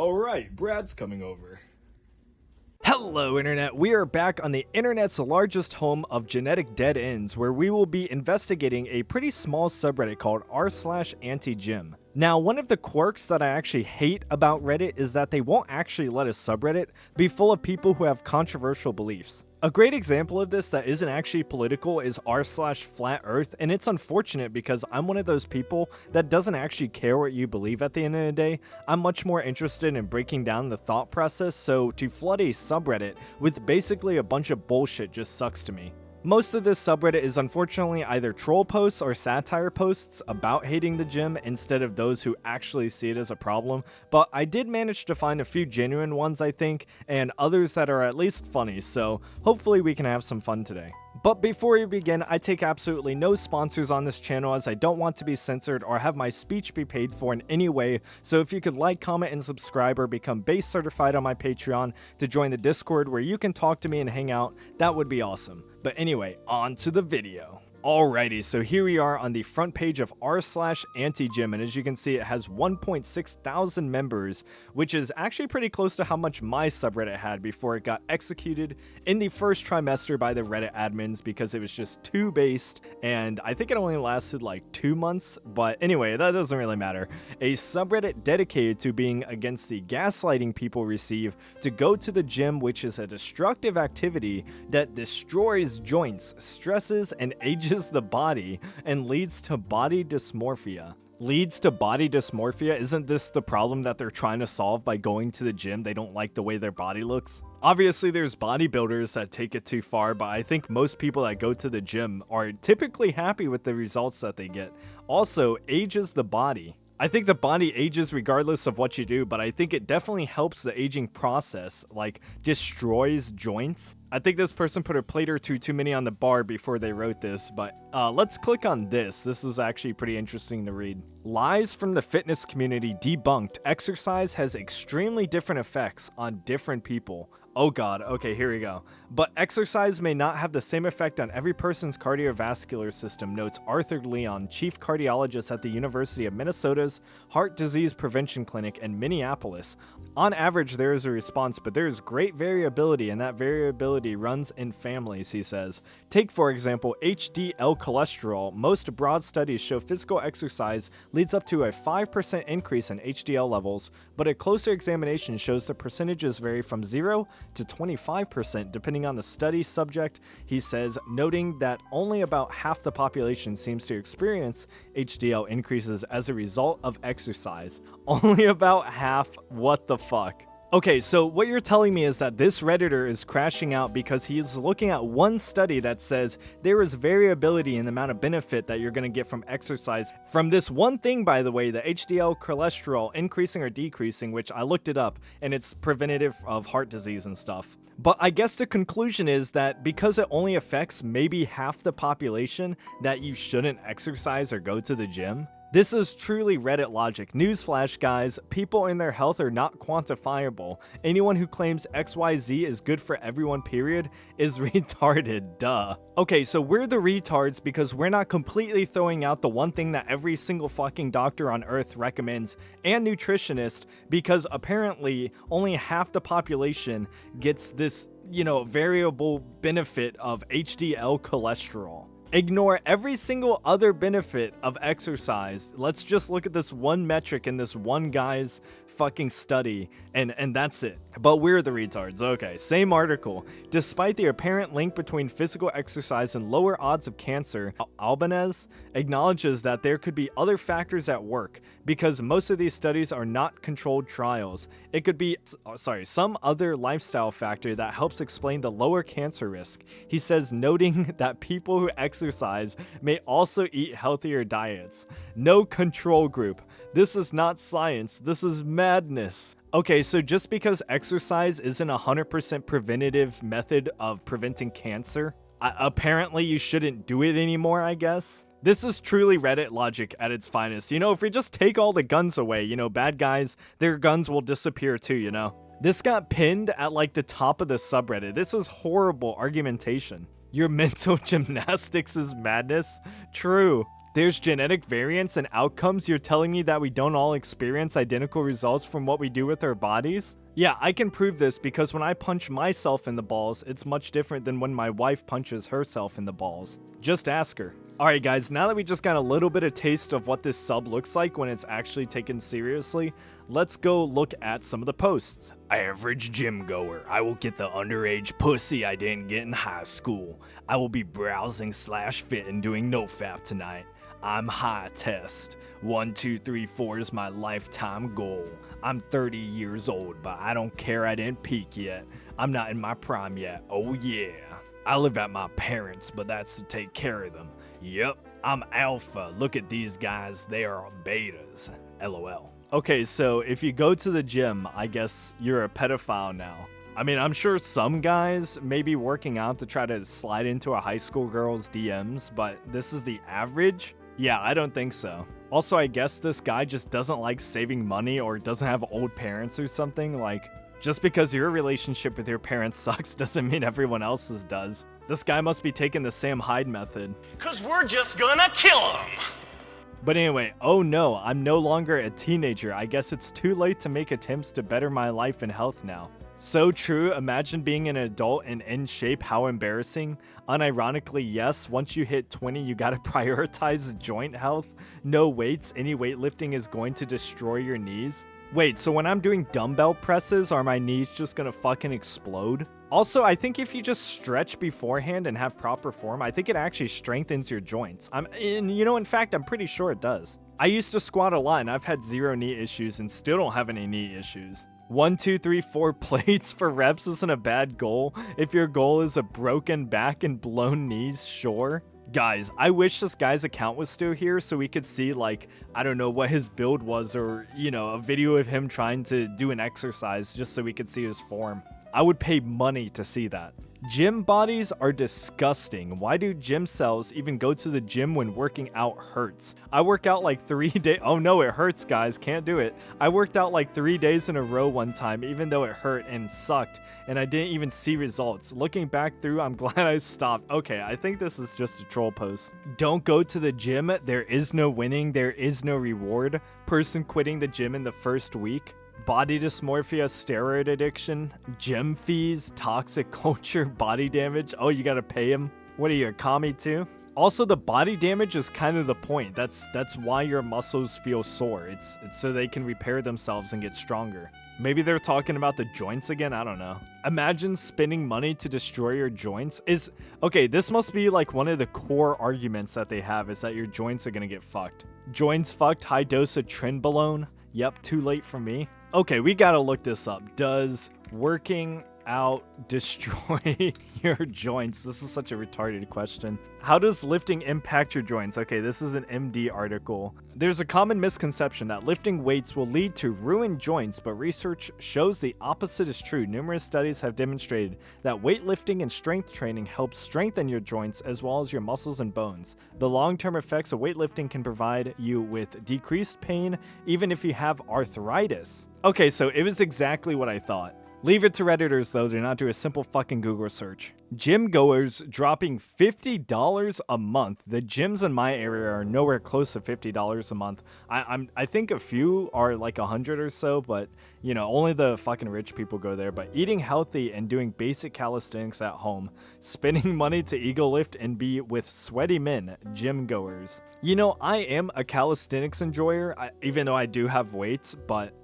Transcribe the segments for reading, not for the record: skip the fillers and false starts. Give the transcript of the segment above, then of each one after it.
Alright, Brad's coming over. Hello Internet, we are back on the internet's largest home of genetic dead ends, where we will be investigating a pretty small subreddit called r/AntiGym. Now, one of the quirks that I actually hate about Reddit is that they won't actually let a subreddit be full of people who have controversial beliefs. A great example of this that isn't actually political is r/flat-earth, and it's unfortunate because I'm one of those people that doesn't actually care what you believe at the end of the day. I'm much more interested in breaking down the thought process, so to flood a subreddit with basically a bunch of bullshit just sucks to me. Most of this subreddit is unfortunately either troll posts or satire posts about hating the gym instead of those who actually see it as a problem, but I did manage to find a few genuine ones, I think, and others that are at least funny, so hopefully we can have some fun today. But before we begin, I take absolutely no sponsors on this channel as I don't want to be censored or have my speech be paid for in any way, so if you could like, comment, and subscribe or become base certified on my Patreon to join the Discord where you can talk to me and hang out, that would be awesome. But anyway, on to the video. Alrighty, so here we are on the front page of r/AntiGym, and as you can see it has 1.6 thousand members, which is actually pretty close to how much my subreddit had before it got executed in the first trimester by the Reddit admins because it was just too based, and I think it only lasted like 2 months, but anyway, that doesn't really matter. A subreddit dedicated to being against the gaslighting people receive to go to the gym, which is a destructive activity that destroys joints, stresses, and ages the body and leads to body dysmorphia. Leads to body dysmorphia? Isn't this the problem that they're trying to solve by going to the gym? They don't like the way their body looks? Obviously, there's bodybuilders that take it too far, but I think most people that go to the gym are typically happy with the results that they get. Also, ages the body. I think the body ages regardless of what you do, but I think it definitely helps the aging process, like destroys joints. I think this person put a plate or two too many on the bar before they wrote this, but let's click on this. This is actually pretty interesting to read. Lies from the fitness community debunked. Exercise has extremely different effects on different people. Oh god, okay, here we go. But exercise may not have the same effect on every person's cardiovascular system, notes Arthur Leon, chief cardiologist at the University of Minnesota's Heart Disease Prevention Clinic in Minneapolis. On average, there is a response, but there is great variability, and that variability runs in families, he says. Take, for example, HDL cholesterol. Most broad studies show physical exercise leads up to a 5% increase in HDL levels, but a closer examination shows the percentages vary from 0 to 25% depending on the study subject, he says, noting that only about half the population seems to experience HDL increases as a result of exercise. Only about half? What the fuck? Okay, so what you're telling me is that this Redditor is crashing out because he is looking at one study that says there is variability in the amount of benefit that you're going to get from exercise. From this one thing, by the way, the HDL cholesterol increasing or decreasing, which I looked it up, and it's preventative of heart disease and stuff. But I guess the conclusion is that because it only affects maybe half the population, that you shouldn't exercise or go to the gym. This is truly Reddit logic. Newsflash, guys, people and their health are not quantifiable. Anyone who claims XYZ is good for everyone, period, is retarded, duh. Okay, so we're the retards because we're not completely throwing out the one thing that every single fucking doctor on earth recommends, and nutritionist, because apparently only half the population gets this, variable benefit of HDL cholesterol. Ignore every single other benefit of exercise. Let's just look at this one metric in this one guy's fucking study, and that's it. But we're the retards. Okay, same article. Despite the apparent link between physical exercise and lower odds of cancer, Albanese acknowledges that there could be other factors at work because most of these studies are not controlled trials. It could be, some other lifestyle factor that helps explain the lower cancer risk. He says, noting that people who exercise may also eat healthier diets. No control group. This is not science. This is madness. Okay, so just because exercise isn't a 100% preventative method of preventing cancer, apparently you shouldn't do it anymore, I guess? This is truly Reddit logic at its finest. If we just take all the guns away, bad guys, their guns will disappear too, This got pinned at like the top of the subreddit. This is horrible argumentation. Your mental gymnastics is madness? True. There's genetic variance and outcomes. You're telling me that we don't all experience identical results from what we do with our bodies? Yeah, I can prove this because when I punch myself in the balls, it's much different than when my wife punches herself in the balls. Just ask her. Alright guys, now that we just got a little bit of taste of what this sub looks like when it's actually taken seriously, let's go look at some of the posts. Average gym goer. I will get the underage pussy I didn't get in high school. I will be browsing /fit and doing nofap tonight. I'm high test. 1, 2, 3, 4 is my lifetime goal. I'm 30 years old, but I don't care, I didn't peak yet. I'm not in my prime yet, oh yeah. I live at my parents', but that's to take care of them. Yep, I'm alpha. Look at these guys, they are betas. LOL. Okay, so if you go to the gym, I guess you're a pedophile now. I mean, I'm sure some guys may be working out to try to slide into a high school girl's DMs, but this is the average? Yeah, I don't think so. Also, I guess this guy just doesn't like saving money or doesn't have old parents or something. Like, just because your relationship with your parents sucks doesn't mean everyone else's does. This guy must be taking the Sam Hyde method. 'Cause we're just gonna kill him! But anyway, oh no, I'm no longer a teenager. I guess it's too late to make attempts to better my life and health now. So true, imagine being an adult and in shape, how embarrassing. Unironically, yes, once you hit 20, you gotta prioritize joint health. No weights, any weightlifting is going to destroy your knees. Wait, so when I'm doing dumbbell presses, are my knees just gonna fucking explode? Also, I think if you just stretch beforehand and have proper form, I think it actually strengthens your joints. In fact, I'm pretty sure it does. I used to squat a lot and I've had 0 knee issues and still don't have any knee issues. 1, 2, 3, 4 plates for reps isn't a bad goal. If your goal is a broken back and blown knees, sure. Guys, I wish this guy's account was still here so we could see, like, I don't know what his build was, or, a video of him trying to do an exercise just so we could see his form. I would pay money to see that. Gym bodies are disgusting. Why do gym cells even go to the gym when working out hurts? I work out like 3 days. Oh no, it hurts, guys. Can't do it. I worked out like 3 days in a row one time, even though it hurt and sucked, and I didn't even see results. Looking back through, I'm glad I stopped. Okay, I think this is just a troll post. Don't go to the gym. There is no winning. There is no reward. Person quitting the gym in the first week. Body dysmorphia, steroid addiction, gym fees, toxic culture, body damage. Oh, you gotta pay him? What are you, a commie too? Also, the body damage is kind of the point. That's why your muscles feel sore. It's so they can repair themselves and get stronger. Maybe they're talking about the joints again, I don't know. Imagine spending money to destroy your joints. Okay, this must be like one of the core arguments that they have, is that your joints are gonna get fucked. Joints fucked, high dose of trenbolone. Yep, too late for me. Okay, we gotta look this up. Does working out destroy your joints? This is such a retarded question. How does lifting impact your joints? Okay, this is an MD article. There's a common misconception that lifting weights will lead to ruined joints, but research shows the opposite is true. Numerous studies have demonstrated that weightlifting and strength training helps strengthen your joints as well as your muscles and bones. The long-term effects of weightlifting can provide you with decreased pain even if you have arthritis. Okay, so it was exactly what I thought. Leave it to Redditors, though, to not do a simple fucking Google search. Gym goers dropping $50 a month. The gyms in my area are nowhere close to $50 a month. I think a few are like 100 or so, but, only the fucking rich people go there. But eating healthy and doing basic calisthenics at home. Spending money to ego lift and be with sweaty men, gym goers. I am a calisthenics enjoyer, even though I do have weights, but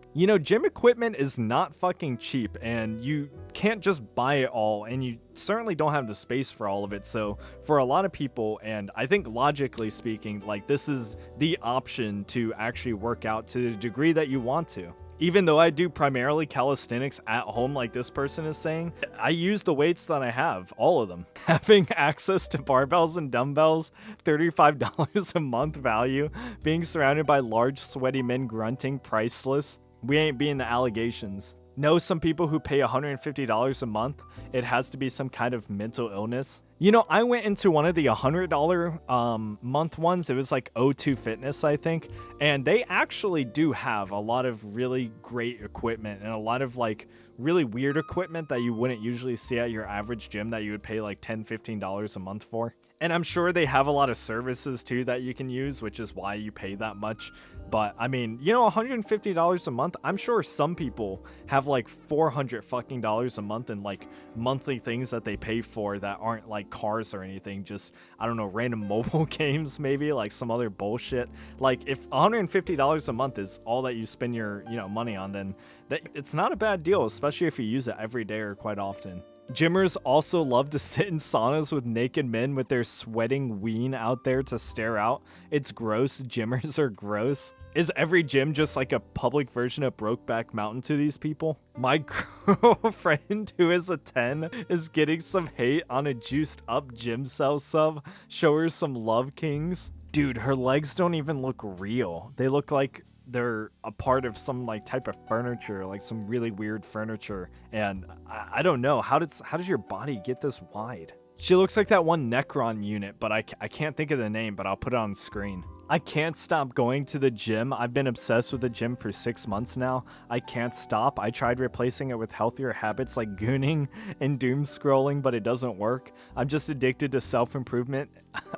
gym equipment is not fucking cheap, and you can't just buy it all, and you certainly don't have the space for all of it. So for a lot of people, and I think logically speaking, like, this is the option to actually work out to the degree that you want to. Even though I do primarily calisthenics at home, like this person is saying, I use the weights that I have, all of them. Having access to barbells and dumbbells, $35 a month value, being surrounded by large sweaty men grunting, priceless. We ain't being the allegations. Know some people who pay $150 a month. It has to be some kind of mental illness. I went into one of the $100 month ones. It was like O2 Fitness, I think. And they actually do have a lot of really great equipment and a lot of like really weird equipment that you wouldn't usually see at your average gym that you would pay like $10, $15 a month for. And I'm sure they have a lot of services too that you can use, which is why you pay that much. But I mean, you know, $150 a month, I'm sure some people have like $400 fucking a month in like monthly things that they pay for that aren't like cars or anything. Just, I don't know, random mobile games, maybe like some other bullshit. Like if $150 a month is all that you spend your, you know, money on, then it's not a bad deal, especially if you use it every day or quite often. Gymmers also love to sit in saunas with naked men with their sweating ween out there to stare out. It's gross. Gymmers are gross. Is every gym just like a public version of Brokeback Mountain to these people? My girlfriend, who is a 10, is getting some hate on a juiced up gym cell sub. Show her some love, kings. Dude, her legs don't even look real. They look like they're a part of some like type of furniture, like some really weird furniture. And I don't know, how does your body get this wide? She looks like that one Necron unit, but I can't think of the name, but I'll put it on screen. I can't stop going to the gym. I've been obsessed with the gym for 6 months now. I can't stop. I tried replacing it with healthier habits like gooning and doom scrolling, but it doesn't work. I'm just addicted to self-improvement.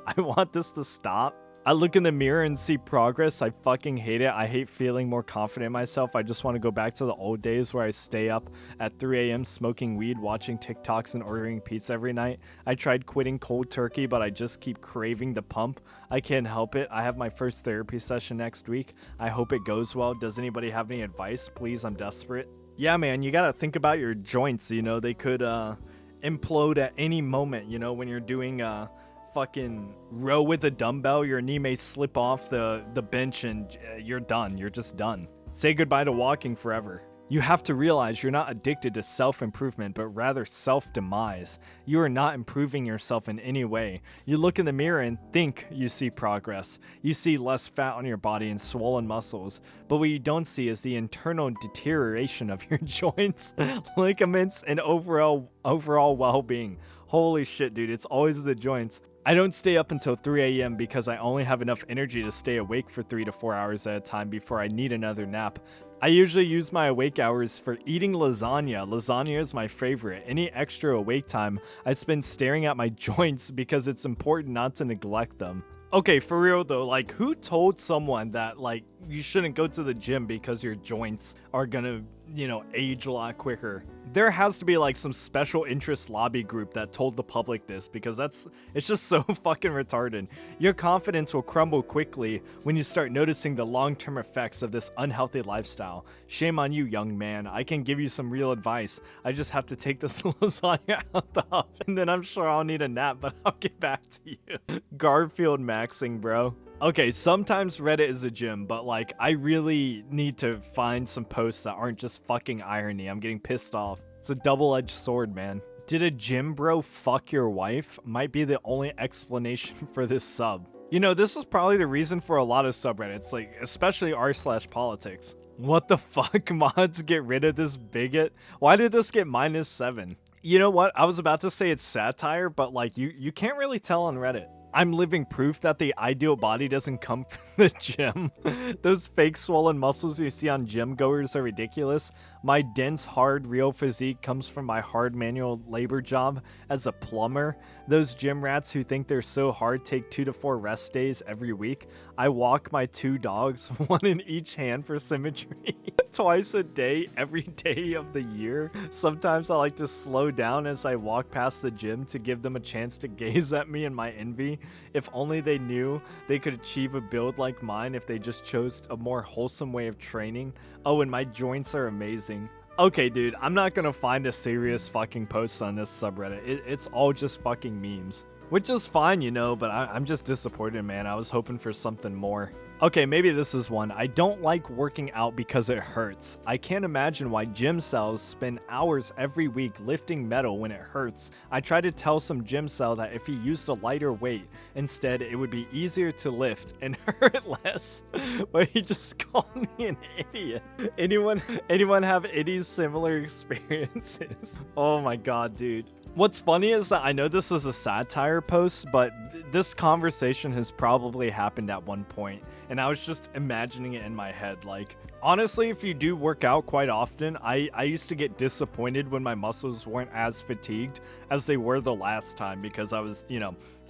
I want this to stop. I look in the mirror and see progress. I fucking hate it. I hate feeling more confident in myself. I just want to go back to the old days where I stay up at 3 a.m. smoking weed, watching TikToks, and ordering pizza every night. I tried quitting cold turkey, but I just keep craving the pump. I can't help it. I have my first therapy session next week. I hope it goes well. Does anybody have any advice? Please, I'm desperate. Yeah, man, you gotta think about your joints. You know, they could implode at any moment, you know, when you're doing fucking row with a dumbbell, your knee may slip off the bench and you're done. You're just done. Say goodbye to walking forever. You have to realize you're not addicted to self-improvement, but rather self-demise. You are not improving yourself in any way. You look in the mirror and think you see progress. You see less fat on your body and swollen muscles, but what you don't see is the internal deterioration of your joints, ligaments, and overall well-being. Holy shit, dude, it's always the joints. I don't stay up until 3 a.m. because I only have enough energy to stay awake for 3 to 4 hours at a time before I need another nap. I usually use my awake hours for eating lasagna. Lasagna is my favorite. Any extra awake time, I spend staring at my joints because it's important not to neglect them. Okay, for real though, like who told someone that like you shouldn't go to the gym because your joints are gonna, you know, age a lot quicker? There has to be like some special interest lobby group that told the public this, because it's just so fucking retarded. Your confidence will crumble quickly when you start noticing the long-term effects of this unhealthy lifestyle. Shame on you, young man. I can give you some real advice. I just have to take this lasagna out the oven, and then I'm sure I'll need a nap, but I'll get back to you. Garfield maxing, bro. Okay, sometimes Reddit is a gym, but like I really need to find some posts that aren't just fucking irony. I'm getting pissed off. It's a double-edged sword, man. Did a gym bro fuck your wife? Might be the only explanation for this sub. You know, this is probably the reason for a lot of subreddits, like especially r/politics. What the fuck, mods? Get rid of this bigot? Why did this get -7? You know what? I was about to say it's satire, but like you can't really tell on Reddit. I'm living proof that the ideal body doesn't come from the gym. Those fake swollen muscles you see on gym goers are ridiculous. My dense, hard, real physique comes from my hard manual labor job as a plumber. Those gym rats who think they're so hard take 2 to 4 rest days every week. I walk my 2 dogs, one in each hand for symmetry, twice a day, every day of the year. Sometimes I like to slow down as I walk past the gym to give them a chance to gaze at me in my envy. If only they knew they could achieve a build like mine if they just chose a more wholesome way of training. Oh, and my joints are amazing. Okay, dude, I'm not gonna find a serious fucking post on this subreddit. It's all just fucking memes. Which is fine, you know, but I'm just disappointed, man. I was hoping for something more. Okay, maybe this is one. I don't like working out because it hurts. I can't imagine why gym cells spend hours every week lifting metal when it hurts. I tried to tell some gym cell that if he used a lighter weight, instead it would be easier to lift and hurt less, but he just called me an idiot. Anyone have any similar experiences? Oh my god, dude. What's funny is that I know this is a satire post, but this conversation has probably happened at one point, and I was just imagining it in my head. Like, Honestly, if you do work out quite often, I used to get disappointed when my muscles weren't as fatigued as they were the last time because I was,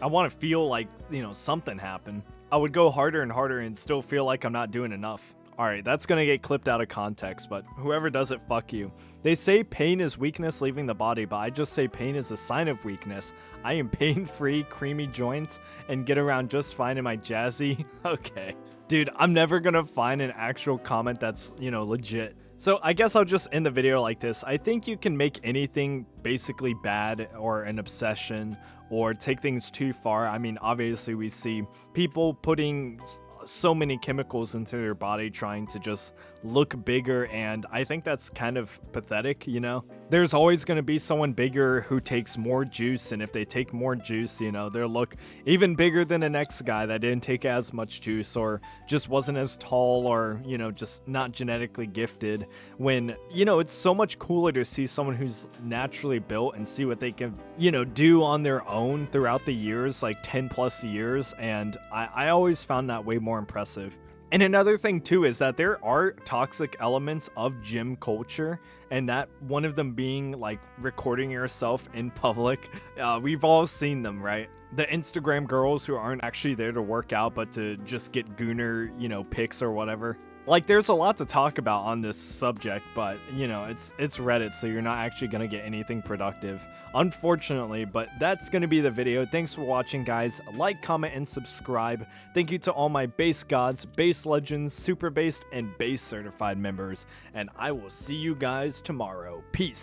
I want to feel like, something happened. I would go harder and harder and still feel like I'm not doing enough. Alright, that's gonna get clipped out of context, but whoever does it, fuck you. They say pain is weakness leaving the body, but I just say pain is a sign of weakness. I am pain-free, creamy joints, and get around just fine in my jazzy. Okay. Dude, I'm never gonna find an actual comment that's, legit. So I guess I'll just end the video like this. I think you can make anything basically bad or an obsession or take things too far. I mean, obviously we see people putting so many chemicals into their body trying to just look bigger, and I think that's kind of pathetic, There's always going to be someone bigger who takes more juice, and if they take more juice, they'll look even bigger than the next guy that didn't take as much juice or just wasn't as tall or, just not genetically gifted, when, it's so much cooler to see someone who's naturally built and see what they can, do on their own throughout the years, like 10 plus years, and I always found that way more impressive. And another thing too is that there are toxic elements of gym culture, and that one of them being like recording yourself in public. We've all seen them, right? The Instagram girls who aren't actually there to work out but to just get gooner, pics or whatever. Like, there's a lot to talk about on this subject, but, it's Reddit, so you're not actually going to get anything productive, unfortunately, but that's going to be the video. Thanks for watching, guys. Like, comment, and subscribe. Thank you to all my base gods, base legends, super based, and base certified members, and I will see you guys tomorrow. Peace.